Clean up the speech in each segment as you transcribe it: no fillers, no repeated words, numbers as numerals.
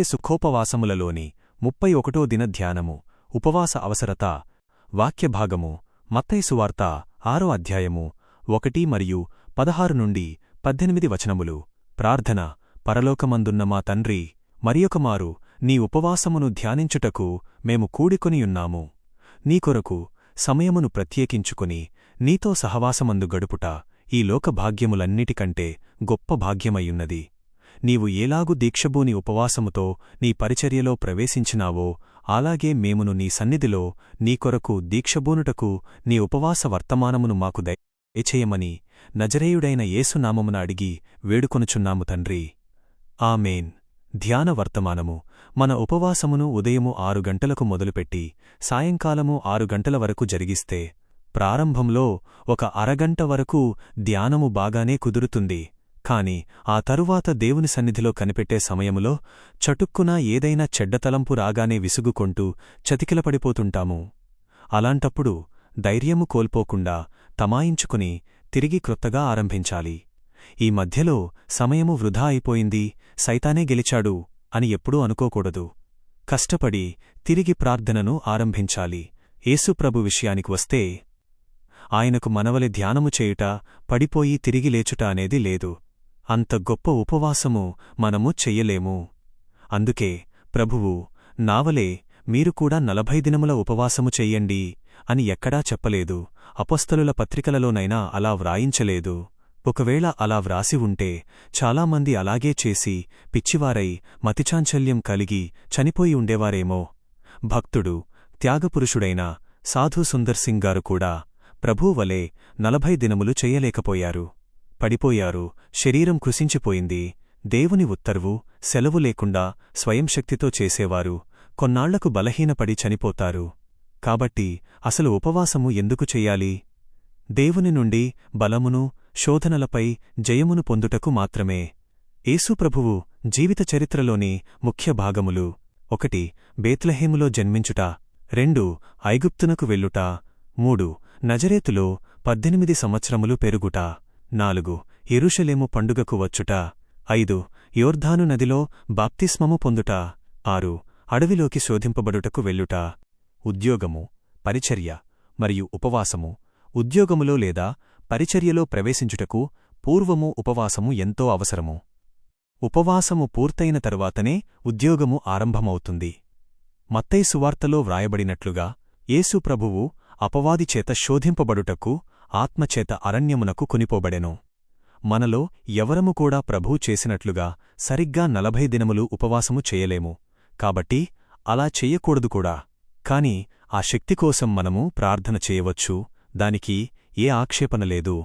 సుఖోపవాసములలోని 31 దిన ధ్యానము ఉపవాస అవసరత వాక్యభాగము మత్తయి సువార్త 6వ అధ్యాయము 1 మరియు 16 నుండి 18 వచనములు. ప్రార్థన. పరలోకమందున్న మా తండ్రీ, మరియొకమారు నీ ఉపవాసమును ధ్యానించుటకు మేము కూడికొనియున్నాము. నీకొరకు సమయమును ప్రత్యేకించుకుని నీతో సహవాసమందు గడుపుట ఈ లోకభాగ్యములన్నిటికంటే గొప్ప భాగ్యమయ్యున్నది. నీవు ఏలాగు దీక్షభూని ఉపవాసముతో నీ పరిచర్యలో ప్రవేశించినావో అలాగే మేమును నీ సన్నిధిలో నీకొరకు దీక్షబూనుటకు నీ ఉపవాస వర్తమానమును మాకు దయచేయమని నజరేయుడైన యేసునామమున అడిగి వేడుకొనుచున్నాము తండ్రి. ఆమేన్. ధ్యాన వర్తమానము. మన ఉపవాసమును ఉదయము 6 గంటలకు మొదలుపెట్టి సాయంకాలము 6 గంటల వరకు జరిగిస్తే ప్రారంభంలో ఒక అరగంట వరకు ధ్యానము బాగానే కుదురుతుంది. కాని ఆ తరువాత దేవుని సన్నిధిలో కనిపెట్టే సమయములో చటుక్కున ఏదైనా చెడ్డతలంపు రాగానే విసుగుకొంటూ చతికిలపడిపోతుంటాము. అలాంటప్పుడు ధైర్యము కోల్పోకుండా తమాయించుకుని తిరిగి క్రొత్తగా ఆరంభించాలి. ఈ మధ్యలో సమయము వృధా అయిపోయింది, సైతానే గెలిచాడు అని ఎప్పుడూ అనుకోకూడదు. కష్టపడి తిరిగి ప్రార్థనను ఆరంభించాలి. యేసుప్రభు విషయానికి వస్తే ఆయనకు మనవలె ధ్యానము చేయుట, పడిపోయి తిరిగి లేచుట అనేది లేదు. అంత గొప్ప ఉపవాసము మనము చెయ్యలేము. అందుకే ప్రభువు నావలే మీరు కూడా 40 దినముల ఉపవాసము చెయ్యండి అని ఎక్కడా చెప్పలేదు. అపొస్తలుల పత్రికలలోనైనా అలా వ్రాయించలేదు. ఒకవేళ అలా వ్రాసి ఉంటే చాలామంది అలాగే చేసి పిచ్చివారై మతిచాంచల్యం కలిగి చనిపోయి ఉండేవారేమో. భక్తుడు, త్యాగపురుషుడైన సాధు సుందర్ సింగ్ గారు కూడా ప్రభువలే 40 దినములు చెయ్యలేకపోయారు. పడిపోయారు. శరీరం కృశించిపోయింది. దేవుని ఉత్తర్వు, సెలవు లేకుండా స్వయంశక్తితో చేసేవారు కొన్నాళ్లకు బలహీనపడి చనిపోతారు. కాబట్టి అసలు ఉపవాసము ఎందుకు చెయ్యాలి? దేవుని నుండి బలమును, శోధనలపై జయమును పొందుటకు మాత్రమే. యేసుప్రభువు జీవిత చరిత్రలోని ముఖ్య భాగములు: 1 బేత్లెహేములో జన్మించుట, 2 ఐగుప్తునకు వెళ్ళుట, 3 నజరేతులో 18 సంవత్సరములు పెరుగుట, 4 యెరూషలేము పండుగకు వచ్చుట, 5 యోర్దాను నదిలో బాప్తిస్మము పొందుట, 6 అడవిలోకి శోధింపబడుటకు వెళ్ళుట. ఉద్యోగము, పరిచర్య మరియు ఉపవాసము. ఉద్యోగములో లేదా పరిచర్యలో ప్రవేశించుటకు పూర్వము ఉపవాసము ఎంతో అవసరము. ఉపవాసము పూర్తయిన తరువాతనే ఉద్యోగము ఆరంభమవుతుంది. మత్తయి సువార్తలో వ్రాయబడినట్లుగా యేసు ప్రభువు అపవాదిచేత శోధింపబడుటకు ఆత్మచేత అరణ్యమునకు కొనిపోబడెను. మనలో ఎవరము కూడా ప్రభువు చేసినట్లుగా సరిగ్గా 40 దినములు ఉపవాసము చేయలేము. కాబట్టి అలా చెయ్యకూడదు కూడా. కాని ఆ శక్తి కోసం మనము ప్రార్థన చేయవచ్చు. దానికి ఏ ఆక్షేపణ లేదు.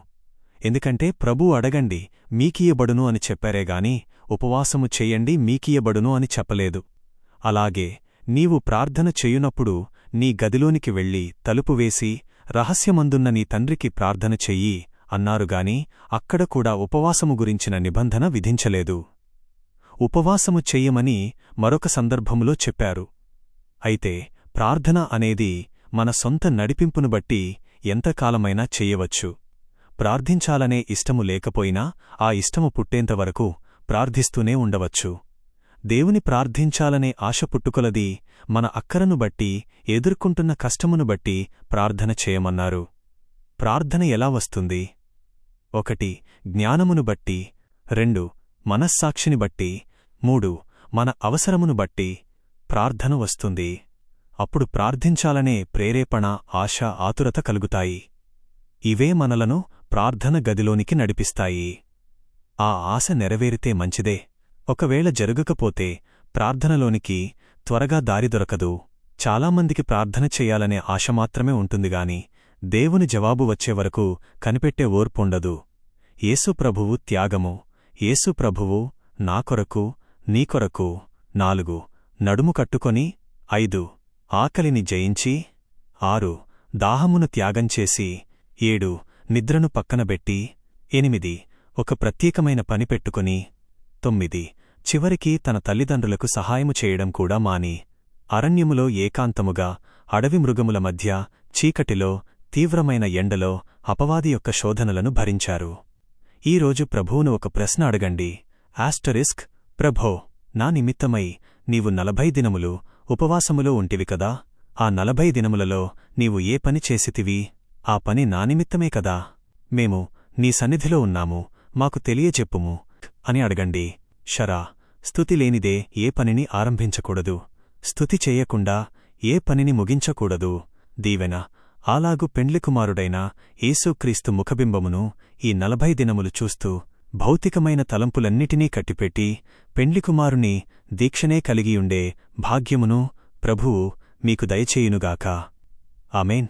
ఎందుకంటే ప్రభు అడగండి మీకియ్యబడును అని చెప్పారేగాని ఉపవాసము చెయ్యండి మీకియ్యబడును అని చెప్పలేదు. అలాగే నీవు ప్రార్థన చెయ్యునప్పుడు నీ గదిలోనికి వెళ్ళి తలుపు వేసి రహస్యమందున్న నీ తండ్రికి ప్రార్థన చెయ్యి అన్నారుగాని అక్కడ కూడా ఉపవాసము గురించిన నిబంధన విధించలేదు. ఉపవాసము చెయ్యమని మరొక సందర్భములో చెప్పారు. అయితే ప్రార్థన అనేది మన సొంత నడిపింపును బట్టి ఎంతకాలమైనా చెయ్యవచ్చు. ప్రార్థించాలనే ఇష్టము లేకపోయినా ఆ ఇష్టము పుట్టేంతవరకు ప్రార్థిస్తూనే ఉండవచ్చు. దేవుని ప్రార్థించాలనే ఆశ పుట్టుకొలది మన అక్కరను బట్టి, ఎదుర్కొంటున్న కష్టమును బట్టి ప్రార్థన చేయమన్నారు. ప్రార్థన ఎలా వస్తుంది? 1 జ్ఞానమును బట్టి, 2 మనస్సాక్షిని బట్టి, 3 మన అవసరమును బట్టి ప్రార్థన వస్తుంది. అప్పుడు ప్రార్థించాలనే ప్రేరేపణ, ఆశ, ఆతురత కలుగుతాయి. ఇవే మనలను ప్రార్థన గదిలోనికి నడిపిస్తాయి. ఆ ఆశ నెరవేరితే మంచిదే. ఒకవేళ జరగకపోతే ప్రార్థనలోనికి త్వరగా దారి దొరకదు. చాలామందికి ప్రార్థన చెయ్యాలనే ఆశ మాత్రమే ఉంటుందిగాని దేవుని జవాబు వచ్చేవరకు కనిపెట్టే ఓర్పుండదు. యేసుప్రభువు త్యాగము. యేసుప్రభువు నా కొరకు, నీ కొరకు. 4 నడుము కట్టుకొని, 5 ఆకలిని జయించి, 6 దాహమును త్యాగంచేసి, 7 నిద్రను పక్కనబెట్టి, 8 ఒక ప్రత్యేకమైన పని పెట్టుకుని, 9 చివరికి తన తల్లిదండ్రులకు సహాయము చేయడం కూడా మాని అరణ్యములో ఏకాంతముగా అడవి మృగముల మధ్య చీకటిలో తీవ్రమైన ఎండలో అపవాది యొక్క శోధనలను భరించారు. ఈరోజు ప్రభువును ఒక ప్రశ్న అడగండి. ప్రభో, నా నిమిత్తమై నీవు 40 దినములు ఉపవాసములో ఉంటివి కదా. ఆ 40 దినములలో నీవు ఏ పని చేసితివి? ఆ పని నా నిమిత్తమే కదా. మేము నీ సన్నిధిలో ఉన్నాము, మాకు తెలియచెప్పుము అని అడగండి. షరా, స్తుతి లేనిదే ఏ పనిని ఆరంభించకూడదు. స్తుతి చేయకుండా ఏ పనిని ముగించకూడదు. దీవెన. అలాగు పెండ్లికుమారుడైన యేసుక్రీస్తు ముఖబింబమును ఈ 40 దినములు చూస్తూ భౌతికమైన తలంపులన్నిటినీ కట్టిపెట్టి పెండ్లికుమారుని దీక్షనే కలిగియుండే భాగ్యమును ప్రభువు మీకు దయచేయునుగాక. ఆమేన్.